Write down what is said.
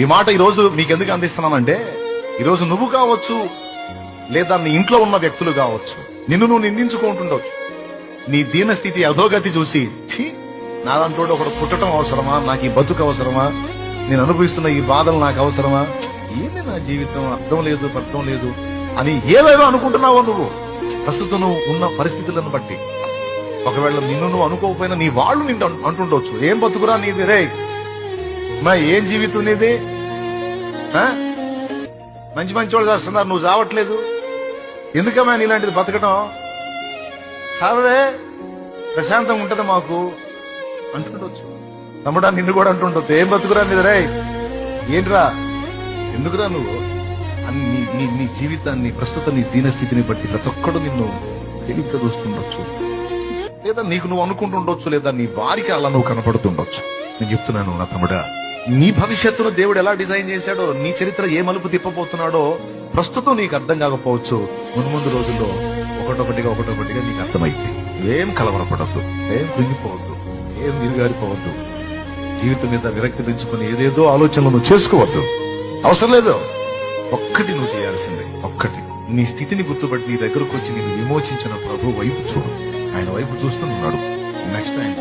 ఈ మాట ఈరోజు మీకు ఎందుకు అందిస్తున్నానంటే, ఈరోజు నువ్వు కావచ్చు, లేదా నీ ఇంట్లో ఉన్న వ్యక్తులు కావచ్చు, నిన్ను నువ్వు నిందించుకుంటుండవచ్చు. నీ దీన స్థితి అధోగతి చూసి, ఛీ, నాదంటోడు ఒకడు పుట్టడం అవసరమా, నాకు ఈ బతుకు అవసరమా, నేను అనుభవిస్తున్న ఈ బాధలు నాకు అవసరమా, ఏంది నా జీవితం, అర్థం లేదు అని ఏవేదో అనుకుంటున్నావో నువ్వు ప్రస్తుతం నువ్వు ఉన్న పరిస్థితులను బట్టి. ఒకవేళ నిన్ను నువ్వు అనుకోకపోయినా నీ వాళ్ళు నిన్ను అంటుండొచ్చు, ఏం బతుకురా నీది రే, మా ఏం జీవితం నీది, మంచి వాళ్ళు చేస్తున్నారు, నువ్వు చావట్లేదు, ఎందుకమ్మా నీలాంటిది బతకడం, సావే ప్రశాంతంగా ఉంటది మాకు అంటుండొచ్చు. తమ్ముడా నిన్ను కూడా అంటుండొచ్చు, ఏం బతుకురా నీది రే, ఏంట్రా, ఎందుకురా నువ్వు నీ జీవితాన్ని ప్రస్తుత నీ దీనస్థితిని బట్టి ప్రతి ఒక్కడు నిన్ను తేలిగ్గా చూస్తుండొచ్చు, లేదా నీకు నువ్వు అనుకుంటుండొచ్చు, లేదా నీ భార్యకి అలా నువ్వు కనపడుతుండొచ్చు. నేను చెప్తున్నాను నా తమ్ముడా, నీ భవిష్యత్తును దేవుడు ఎలా డిజైన్ చేశాడో, నీ చరిత్ర ఏ మలుపు తిప్పబోతున్నాడో ప్రస్తుతం నీకు అర్థం కాకపోవచ్చు. ముందు రోజుల్లో ఒకటొకటిగా నీకు అర్థమైంది. ఏం కలవరపడద్దు, ఏం కృంగిపోవద్దు, ఏం నిరుగారిపోవద్దు, జీవితం మీద విరక్తి పెంచుకుని ఏదేదో ఆలోచనలు నువ్వు చేసుకోవద్దు, అవసరం లేదు. ఒక్కటి నువ్వు చేయాల్సిందే, ఒక్కటి, నీ స్థితిని గుర్తుపట్టి నీ దగ్గరకు వచ్చి నేను విమోచించిన ప్రభు వైపు చూడు. ఆయన వైపు చూస్తున్నాడు, నెక్స్ట్ ఆయన